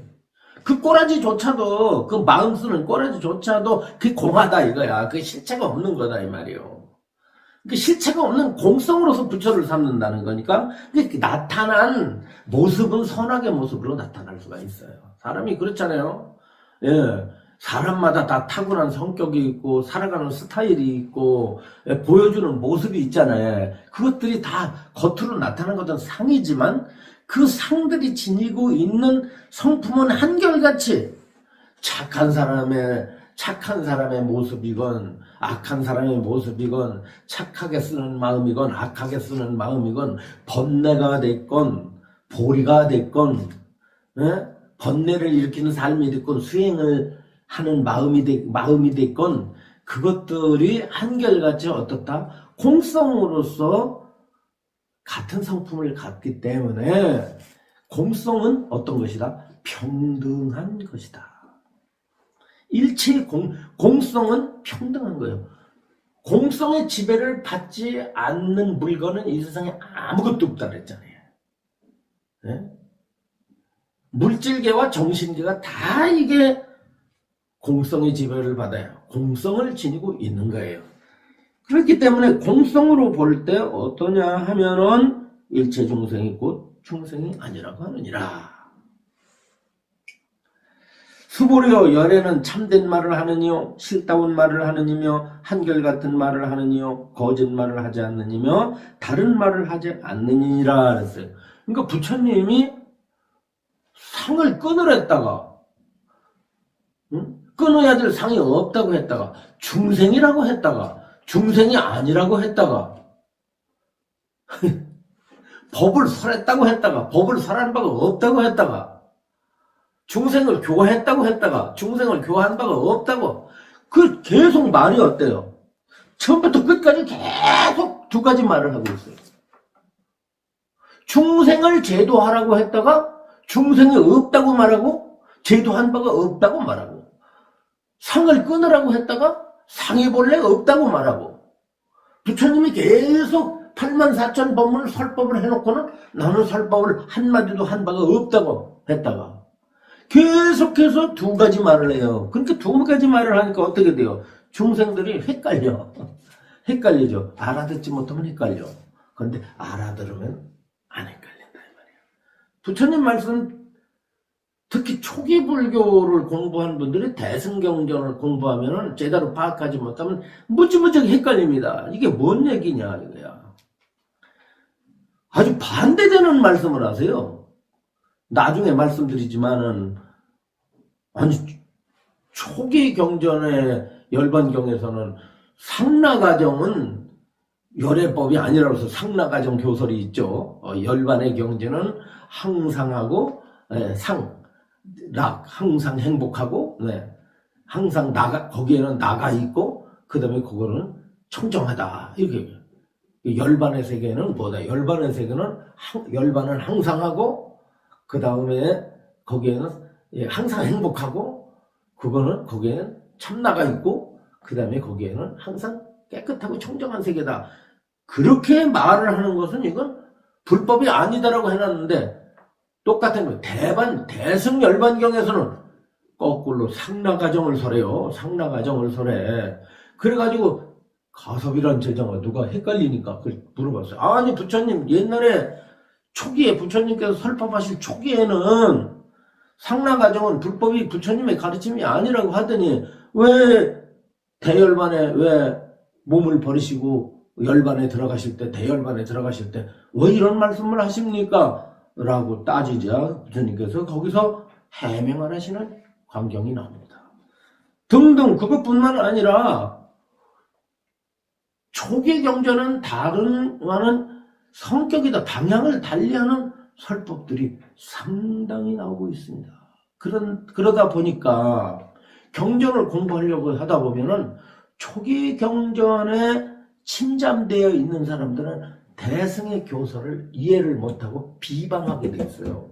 그 꼬라지조차도 그 마음 쓰는 꼬라지조차도 그게 공하다 이거야. 그게 실체가 없는 거다 이 말이에요. 그 실체가 없는 공성으로서 부처를 삼는다는 거니까 나타난 모습은 선악의 모습으로 나타날 수가 있어요. 사람이 그렇잖아요. 사람마다 다 타고난 성격이 있고 살아가는 스타일이 있고 보여주는 모습이 있잖아요. 그것들이 다 겉으로 나타난 것은 상이지만 그 상들이 지니고 있는 성품은 한결같이 착한 사람의 모습이건 악한 사람의 모습이건 착하게 쓰는 마음이건 악하게 쓰는 마음이건 번뇌가 됐건 보리가 됐건 번뇌를 일으키는 삶이 됐건 수행을 하는 마음이 됐건 그것들이 한결같이 어떻다? 공성으로서 같은 성품을 갖기 때문에 공성은 어떤 것이다? 평등한 것이다. 일체의 공성은 평등한 거예요. 공성의 지배를 받지 않는 물건은 이 세상에 아무것도 없다 그랬잖아요. 네? 물질계와 정신계가 다 이게 공성의 지배를 받아요. 공성을 지니고 있는 거예요. 그렇기 때문에 공성으로 볼 때 어떠냐 하면은 일체 중생이 곧 중생이 아니라고 하느니라. 수보려 열에는 참된 말을 하느니요 실다운 말을 하느니며 한결같은 말을 하느니요 거짓말을 하지 않느니며 다른 말을 하지 않느니라 그랬어요. 그러니까 부처님이 상을 끊으랬다가 끊어야 될 상이 없다고 했다가 중생이라고 했다가 중생이 아니라고 했다가 법을 설했다고 했다가 법을 설한 바가 없다고 했다가 중생을 교화했다고 했다가 중생을 교화한 바가 없다고 그 계속 말이 어때요? 처음부터 끝까지 계속 두 가지 말을 하고 있어요. 중생을 제도하라고 했다가 중생이 없다고 말하고 제도한 바가 없다고 말하고 상을 끊으라고 했다가 상이 본래 없다고 말하고 부처님이 계속 84,000 법문을 설법을 해놓고는 나는 설법을 한마디도 한 바가 없다고 했다가 계속해서 두 가지 말을 해요. 그러니까 두 가지 말을 하니까 어떻게 돼요? 중생들이 헷갈리죠. 알아듣지 못하면 헷갈려. 그런데 알아들으면 안 헷갈린다 이 말이에요. 부처님 말씀 특히 초기 불교를 공부한 분들이 대승경전을 공부하면 제대로 파악하지 못하면 무지무지하게 헷갈립니다. 이게 뭔 얘기냐 이거야. 아주 반대되는 말씀을 하세요. 나중에 말씀드리지만은 아니 초기 경전의 열반경에서는 상나가정은 열애법이 아니라고 해서 상나가정 교설이 있죠. 열반의 경전은 항상하고 항상 행복하고 항상 거기에는 나가 있고 그 다음에 그거는 청정하다 이렇게. 열반의 세계는 뭐다? 열반의 세계는 열반은 항상하고 그 다음에 거기에는 항상 행복하고 그거는 거기에는 참나가 있고 그 다음에 거기에는 항상 깨끗하고 청정한 세계다. 그렇게 말을 하는 것은 이건 불법이 아니다라고 해놨는데 똑같은 거예요. 대승 열반경에서는 거꾸로 상나가정을 설해요. 상나가정을 설해. 그래가지고 가섭이란 제자가 누가 헷갈리니까 그걸 물어봤어요. 아니 부처님 옛날에 초기에 부처님께서 설법하실 초기에는 상나가정은 불법이 부처님의 가르침이 아니라고 하더니 왜 대열반에 왜 몸을 버리시고 열반에 들어가실 때 대열반에 들어가실 때 왜 이런 말씀을 하십니까? 라고 따지자 부처님께서 거기서 해명을 하시는 광경이 나옵니다. 등등 그것뿐만 아니라 초기 경전은 다른와는 성격이다 방향을 달리하는 설법들이 상당히 나오고 있습니다. 그러다 보니까 경전을 공부하려고 하다 보면은 초기 경전에 침잠되어 있는 사람들은 대승의 교설을 이해를 못하고 비방하게 돼 있어요.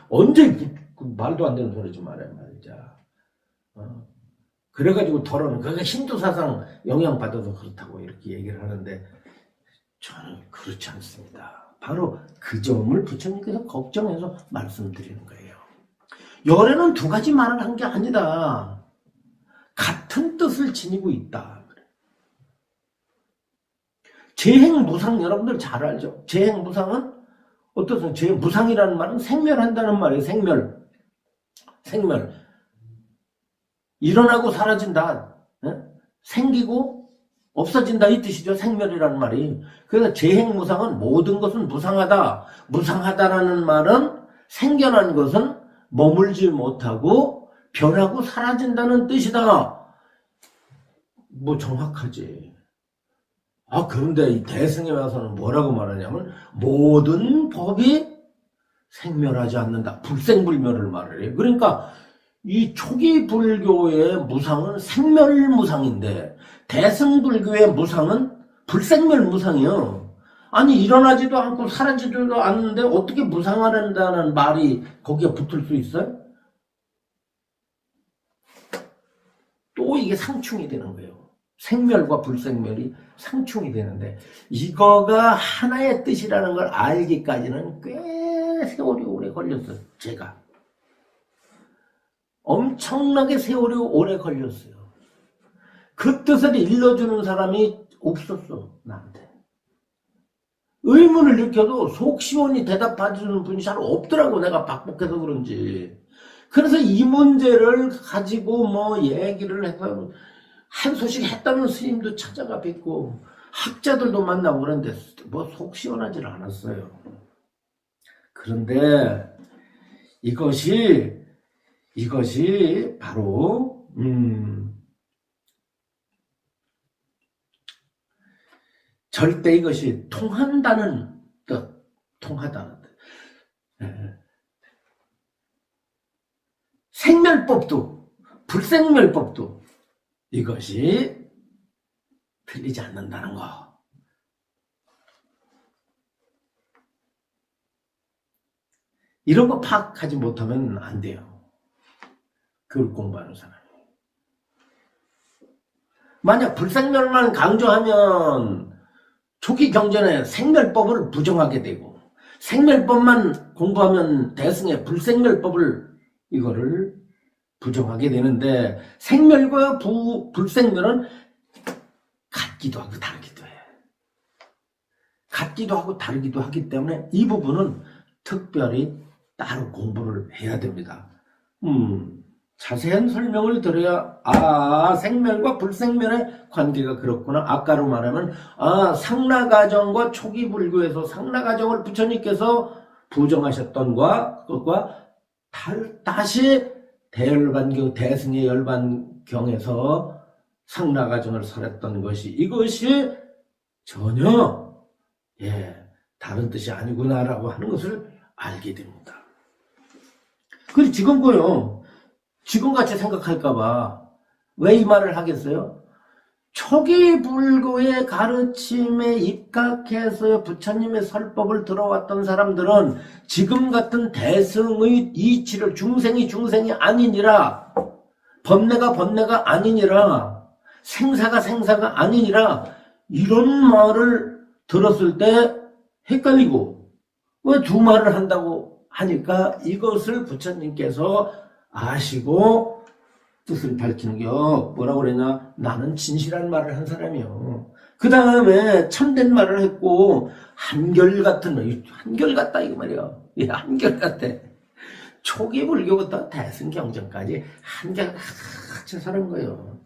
언제 말도 안 되는 소리지 말아요, 말이자. 그래가지고 더러는 그게 힌두 사상 영향받아서 그렇다고 이렇게 얘기를 하는데 저는 그렇지 않습니다. 바로 그 점을 부처님께서 걱정해서 말씀드리는 거예요. 열애는 두 가지 말을 한 게 아니다. 같은 뜻을 지니고 있다. 재행무상 여러분들 잘 알죠? 재행무상은 어떻습니까? 무상이라는 말은 생멸한다는 말이에요. 생멸. 일어나고 사라진다. 생기고 없어진다 이 뜻이죠. 생멸이라는 말이. 그래서 재행무상은 모든 것은 무상하다. 무상하다라는 말은 생겨난 것은 머물지 못하고 변하고 사라진다는 뜻이다. 뭐 정확하지. 그런데 이 대승에 와서는 뭐라고 말하냐면 모든 법이 생멸하지 않는다. 불생불멸을 말을 해요. 그러니까 이 초기 불교의 무상은 생멸무상인데 대승불교의 무상은 불생멸무상이요. 아니 일어나지도 않고 사라지지도 않는데 어떻게 무상화된다는 말이 거기에 붙을 수 있어요? 또 이게 상충이 되는 거예요. 생멸과 불생멸이 상충이 되는데 이거가 하나의 뜻이라는 걸 알기까지는 꽤 세월이 오래 걸렸어요. 제가 엄청나게 세월이 오래 걸렸어요. 그 뜻을 일러주는 사람이 없었어. 나한테 의문을 느껴도 속 시원히 대답해주는 분이 잘 없더라고. 내가 박복해서 그런지. 그래서 이 문제를 가지고 뭐 얘기를 해서 한 소식 했다는 스님도 찾아가 뵙고 학자들도 만나고 그런데 뭐 속 시원하지 않았어요. 그런데 이것이 바로 절대 이것이 통한다는 뜻, 통하다는 뜻. 생멸법도 불생멸법도 이것이 틀리지 않는다는 거. 이런 거 파악하지 못하면 안 돼요. 그걸 공부하는 사람이. 만약 불생멸만 강조하면 초기 경전에 생멸법을 부정하게 되고 생멸법만 공부하면 대승의 불생멸법을 이거를 부정하게 되는데 생멸과 불생멸은 같기도 하고 다르기도 해. 같기도 하고 다르기도 하기 때문에 이 부분은 특별히 따로 공부를 해야 됩니다. 자세한 설명을 들어야 생멸과 불생멸의 관계가 그렇구나. 아까로 말하면 상라가정과 초기 불교에서 상라가정을 부처님께서 부정하셨던 것과 다시 대열반경 대승의 열반경에서 상라가정을 설했던 것이 이것이 전혀 다른 뜻이 아니구나라고 하는 것을 알게 됩니다. 그리고 지금같이 생각할까봐 왜 이 말을 하겠어요? 초기 불교의 가르침에 입각해서 부처님의 설법을 들어왔던 사람들은 지금 같은 대승의 이치를 중생이 아니니라, 법내가 아니니라, 생사가 아니니라 이런 말을 들었을 때 헷갈리고 왜 두 말을 한다고 하니까 이것을 부처님께서 아시고 뜻을 밝히는 게 뭐라고 그랬냐? 나는 진실한 말을 한 사람이요. 그 다음에 참된 말을 했고 한결같다 이거 말이야. 한결같아. 초기 불교부터 대승 경전까지 한결같이 사는 거예요.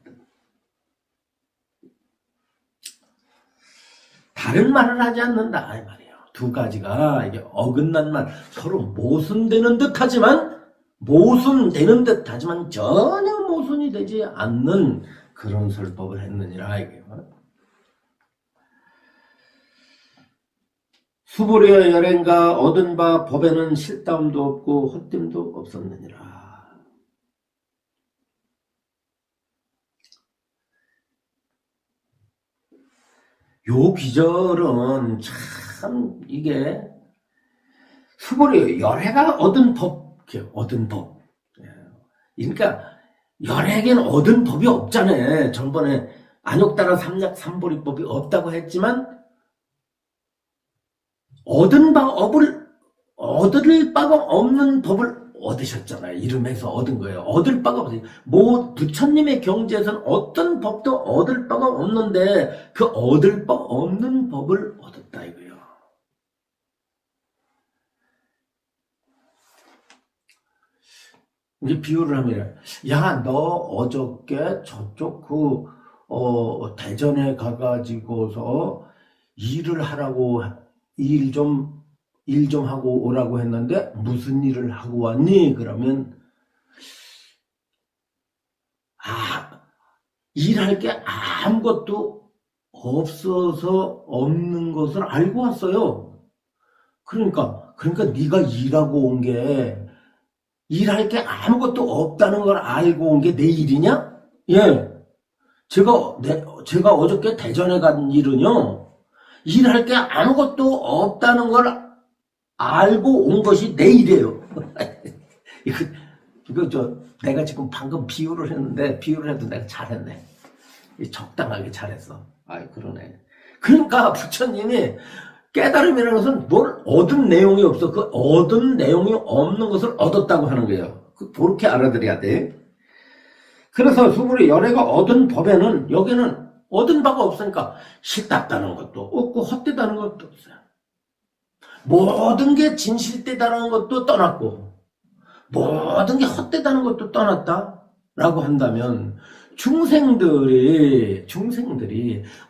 다른 말을 하지 않는다 이 말이에요. 두 가지가 이게 어긋난 말, 서로 모순되는 듯하지만 전혀 모순이 되지 않는 그런 설법을 했느니라 이게요. 수보리와 열행가 얻은 바 법에는 실다움도 없고 헛됨도 없었느니라. 요 기절은 참 이게 수보리 열애가 얻은 법. 그러니까 열애에겐 얻은 법이 없잖아요. 전번에 안욕따라 삼약 삼보리법이 없다고 했지만 얻을 바가 없는 법을 얻으셨잖아요. 이름에서 얻은 거예요. 얻을 바가 없어요. 부처님의 경지에서는 어떤 법도 얻을 바가 없는데 그 얻을 바 없는 법을 얻었다 이거예요. 이제 비유를 하면, 너 어저께 저쪽 대전에 가가지고서 일을 하라고, 일 좀 하고 오라고 했는데, 무슨 일을 하고 왔니? 그러면, 일할 게 아무것도 없어서 없는 것을 알고 왔어요. 그러니까 네가 일하고 온 게, 일할 게 아무것도 없다는 걸 알고 온 게 내 일이냐? 제가 어저께 대전에 간 일은요, 일할 게 아무것도 없다는 걸 알고 온 것이 내일이에요. 이거 내가 지금 방금 비유를 했는데, 비유를 해도 내가 잘했네. 적당하게 잘했어. 아이, 그러네. 그러니까 부처님이 깨달음이라는 것은 뭘 얻은 내용이 없어. 그 얻은 내용이 없는 것을 얻었다고 하는 거예요. 그렇게 알아들어야 돼. 그래서 수불이 열애가 얻은 법에는 여기는 얻은 바가 없으니까 실답다는 것도 없고 헛되다는 것도 없어요. 모든 게 진실되다는 것도 떠났고 모든 게 헛되다는 것도 떠났다라고 한다면 중생들이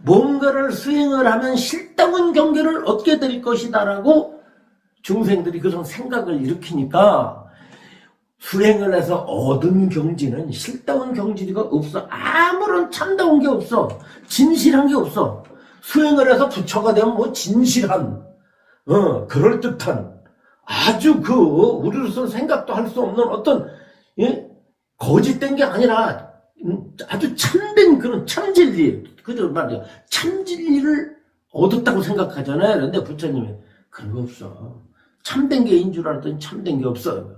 뭔가를 수행을 하면 실다운 경계를 얻게 될 것이다라고 중생들이 그런 생각을 일으키니까 수행을 해서 얻은 경지는 실다운 경지가 없어. 아무런 참다운 게 없어. 진실한 게 없어. 수행을 해서 부처가 되면 뭐 진실한 그럴듯한 아주 우리로서는 생각도 할 수 없는 어떤 거짓된 게 아니라 아주 참된 그런 참진리, 그죠 말이야. 참진리를 얻었다고 생각하잖아요. 그런데 부처님이 그런 거 없어. 참된 게 인 줄 알았더니 참된 게 없어.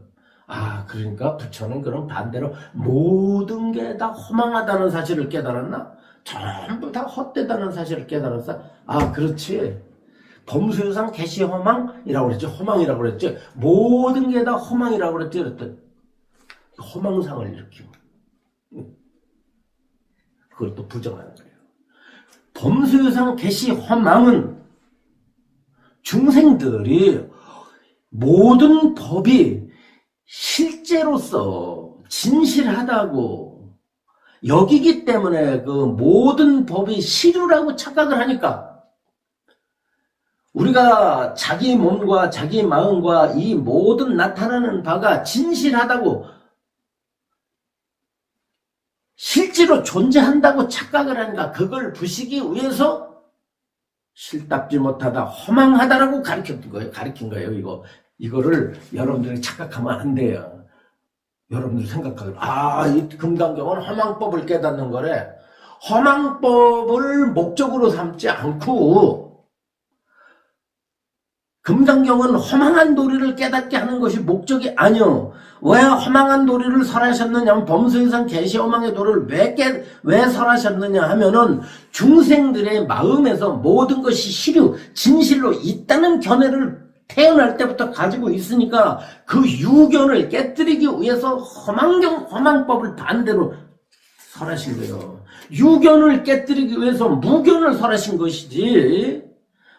아, 그러니까 부처는 그럼 반대로 모든 게 다 허망하다는 사실을 깨달았나? 전부 다 헛되다는 사실을 깨달았어? 아, 그렇지. 범수유상 개시 허망이라고 그랬지. 허망이라고 그랬지. 모든 게 다 허망이라고 그랬지. 그랬더니 허망상을 일으키고 그걸 또 부정하는 거예요. 범수유상 개시 허망은 중생들이 모든 법이 실제로서 진실하다고 여기기 때문에 그 모든 법이 실유라고 착각을 하니까 우리가 자기 몸과 자기 마음과 이 모든 나타나는 바가 진실하다고 실제로 존재한다고 착각을 하니까 그걸 부시기 위해서 실답지 못하다 허망하다라고 가르친 거예요. 이거를 여러분들이 착각하면 안 돼요. 여러분들이 생각하기로 이 금강경은 허망법을 깨닫는 거래. 허망법을 목적으로 삼지 않고 금강경은 허망한 도리를 깨닫게 하는 것이 목적이 아니요. 왜 허망한 도리를 설하셨느냐, 범수유상 개시허망의 도를 왜 설하셨느냐 하면은 중생들의 마음에서 모든 것이 실유, 진실로 있다는 견해를 태어날 때부터 가지고 있으니까 그 유견을 깨뜨리기 위해서 허망법을 반대로 설하신 거예요. 유견을 깨뜨리기 위해서 무견을 설하신 것이지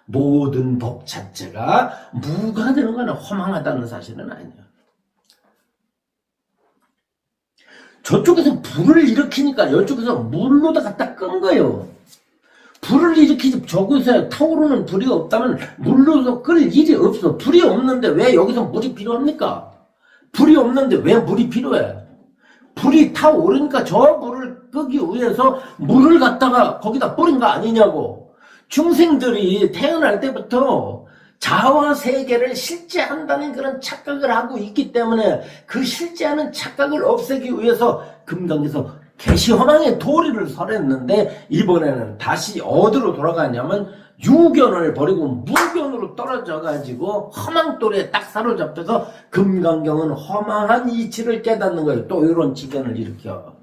모든 법 자체가 무가 되는 거는 허망하다는 사실은 아니에요. 저쪽에서 불을 일으키니까 이쪽에서 물로다 갖다 끈 거예요. 불을 일으키지 저곳에 타오르는 불이 없다면 물로서 끌 일이 없어. 불이 없는데 왜 여기서 물이 필요합니까? 불이 없는데 왜 물이 필요해? 불이 타오르니까 저 불을 끄기 위해서 물을 갖다가 거기다 뿌린 거 아니냐고. 중생들이 태어날 때부터 자화 세계를 실제한다는 그런 착각을 하고 있기 때문에 그 실제하는 착각을 없애기 위해서 금강에서 개시허망의 도리를 설했는데 이번에는 다시 어디로 돌아가냐면 유견을 버리고 무견으로 떨어져 가지고 허망도리에 딱 사로잡혀서 금강경은 허망한 이치를 깨닫는 거예요. 또 이런 지견을 일으켜.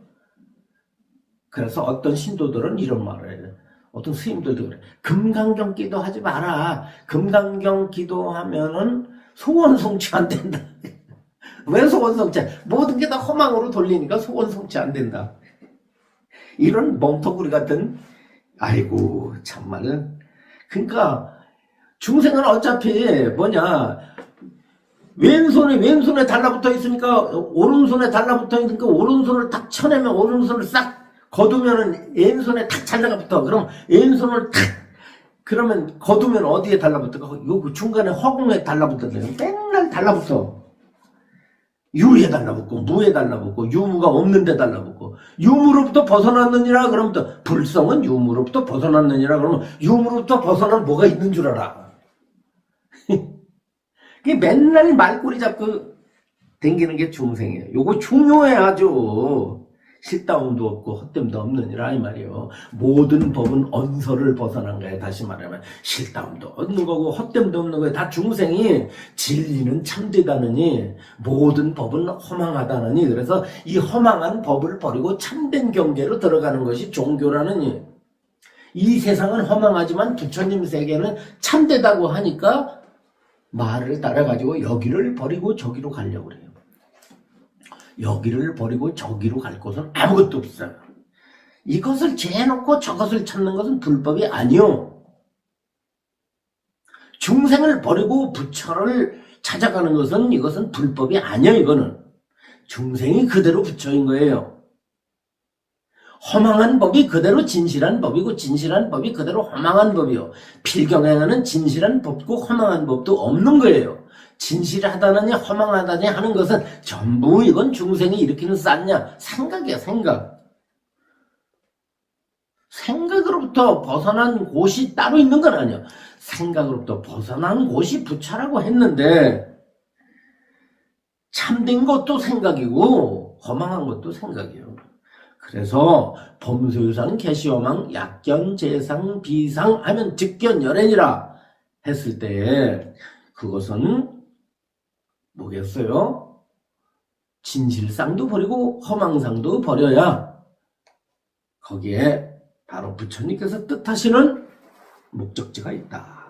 그래서 어떤 신도들은 이런 말을 해요. 어떤 스님들도 그래. 금강경 기도하지 마라. 금강경 기도하면은 소원 성취 안 된다. 왜 소원 성취? 모든 게 다 허망으로 돌리니까 소원 성취 안 된다. 이런 멍텅구리 같은, 아이고, 참말은. 그러니까, 중생은 어차피, 왼손에 달라붙어 있으니까, 오른손에 달라붙어 있으니까, 오른손을 탁 쳐내면, 오른손을 싹 거두면은, 왼손에 탁 달라붙어. 그럼, 왼손을 탁, 그러면, 거두면 어디에 달라붙어? 요 중간에 허공에 달라붙어. 맨날 달라붙어. 유에 달라붙고 무에 달라붙고 유무가 없는데 달라붙고 유무로부터 벗어났느니라 그러면 또 불성은 유무로부터 벗어났느니라 그러면 유무로부터 벗어난 뭐가 있는 줄 알아. 그게 맨날 말꼬리 잡고 댕기는 게 중생이에요. 요거 중요해 아주. 실다움도 없고 헛됨도 없느니라 이 말이에요. 모든 법은 언서를 벗어난 거예요. 다시 말하면 실다움도 없는 거고 헛됨도 없는 거예요. 다 중생이 진리는 참되다느니 모든 법은 허망하다느니 그래서 이 허망한 법을 버리고 참된 경계로 들어가는 것이 종교라느니 이 세상은 허망하지만 부처님 세계는 참되다고 하니까 말을 따라가지고 여기를 버리고 저기로 가려고 그래요. 여기를 버리고 저기로 갈 곳은 아무것도 없어요. 이것을 재놓고 저것을 찾는 것은 불법이 아니요. 중생을 버리고 부처를 찾아가는 것은 이것은 불법이 아니요. 이거는 중생이 그대로 부처인 거예요. 허망한 법이 그대로 진실한 법이고 진실한 법이 그대로 허망한 법이요. 필경에는 진실한 법고 허망한 법도 없는 거예요. 진실하다느니 허망하다니 하는 것은 전부 이건 중생이 일으키는 싼냐? 생각이야, 생각. 생각으로부터 벗어난 곳이 따로 있는 건 아니야. 생각으로부터 벗어난 곳이 부처라고 했는데 참된 것도 생각이고 허망한 것도 생각이에요. 그래서 범소유상 개시허망 약견 재상 비상 하면 즉견열애니라 했을 때 그것은 뭐겠어요? 진실상도 버리고 허망상도 버려야 거기에 바로 부처님께서 뜻하시는 목적지가 있다.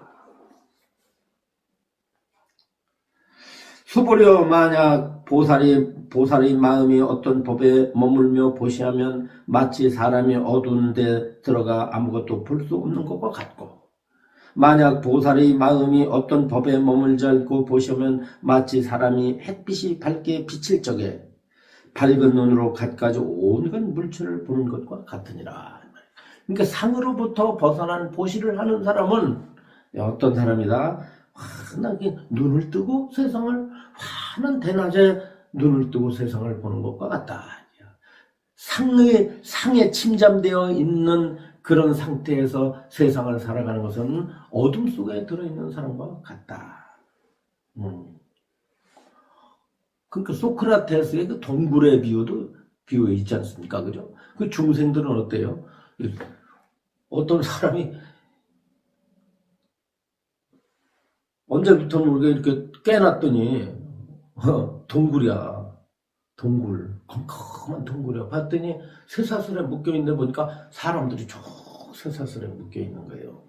수보려 만약 보살의 마음이 어떤 법에 머물며 보시하면 마치 사람이 어두운 데 들어가 아무것도 볼 수 없는 것과 같고 만약 보살의 마음이 어떤 법에 머물지 않고 보시면 마치 사람이 햇빛이 밝게 비칠 적에 밝은 눈으로 갖가지 온갖 물체를 보는 것과 같으니라. 그러니까 상으로부터 벗어난 보시를 하는 사람은 어떤 사람이다? 환하게 눈을 뜨고 세상을 환한 대낮에 눈을 뜨고 세상을 보는 것과 같다. 상에 침잠되어 있는 그런 상태에서 세상을 살아가는 것은 어둠 속에 들어있는 사람과 같다. 그러니까 소크라테스의 그 동굴의 비유 있지 않습니까? 그죠? 그 중생들은 어때요? 어떤 사람이 언제부터 모르게 이렇게 깨놨더니 동굴이야. 동굴, 컴컴한 동굴이야. 봤더니 쇠사슬에 묶여있는데 보니까 사람들이 저 쇠사슬에 묶여있는 거예요.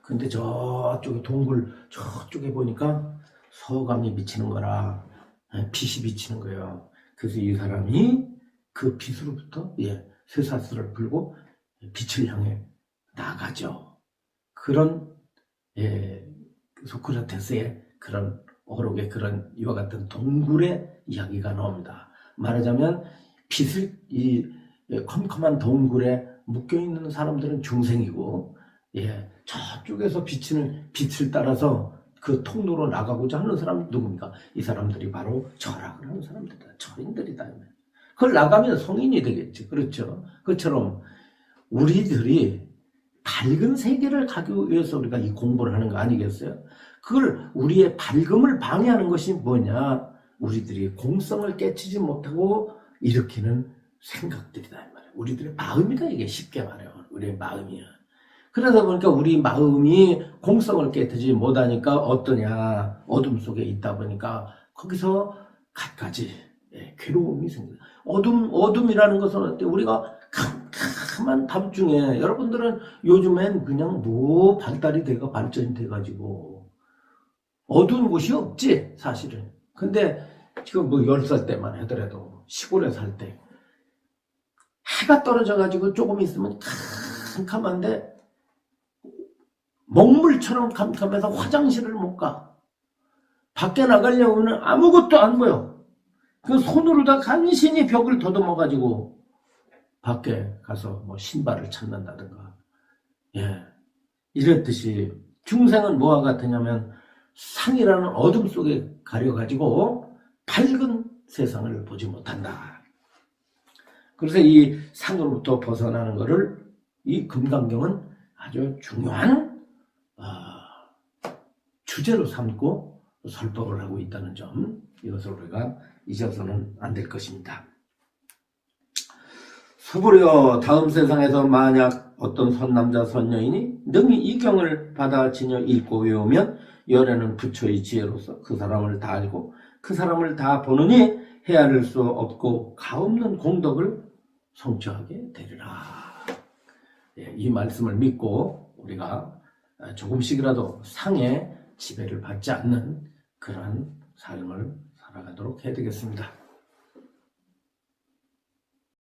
근데 저쪽에 동굴 저쪽에 보니까 서감이 비치는 거라 빛이 비치는 거예요. 그래서 이 사람이 그 빛으로부터 쇠사슬을 풀고 빛을 향해 나가죠. 그런 소크라테스의 그런 어록의 그런 이와 같은 동굴의 이야기가 나옵니다. 말하자면 이 컴컴한 동굴에 묶여있는 사람들은 중생이고 저쪽에서 비치는 빛을 따라서 그 통로로 나가고자 하는 사람 누굽니까? 이 사람들이 바로 절학을 하는 사람들이다. 절인들이다. 그걸 나가면 성인이 되겠지. 그렇죠? 그처럼 우리들이 밝은 세계를 가기 위해서 우리가 이 공부를 하는 거 아니겠어요? 그걸 우리의 밝음을 방해하는 것이 뭐냐? 우리들이 공성을 깨치지 못하고 일으키는 생각들이다. 이 말이야. 우리들의 마음이다. 이게 쉽게 말해요. 우리의 마음이야. 그러다 보니까 우리 마음이 공성을 깨트지 못하니까 어떠냐? 어둠 속에 있다 보니까 거기서 갖가지 괴로움이 생깁니다. 어둠이라는 것은 어때? 우리가 캄캄한 밤중에 여러분들은 요즘엔 그냥 발달이 돼가 발전이 돼가지고 어두운 곳이 없지 사실은. 근데 지금 10살 때만 하더라도 시골에 살 때 해가 떨어져가지고 조금 있으면 캄캄한데 먹물처럼 캄캄해서 화장실을 못 가. 밖에 나가려고는 아무것도 안 보여. 그 손으로 다 간신히 벽을 더듬어가지고 밖에 가서 신발을 찾는다든가. 이랬듯이 중생은 뭐와 같으냐면 상이라는 어둠 속에 가려가지고 밝은 세상을 보지 못한다. 그래서 이 상으로부터 벗어나는 것을 이 금강경은 아주 중요한 주제로 삼고 설법을 하고 있다는 점, 이것을 우리가 잊어서는 안 될 것입니다. 수부려 다음 세상에서 만약 어떤 선남자 선녀이니 능히 이 경을 받아지녀 읽고 외우면 열애는 부처의 지혜로서 그 사람을 다 알고 그 사람을 다 보느니 헤아릴 수 없고 가없는 공덕을 성취하게 되리라. 예, 이 말씀을 믿고 우리가 조금씩이라도 상의 지배를 받지 않는 그러한 삶을 살아가도록 해야 되겠습니다.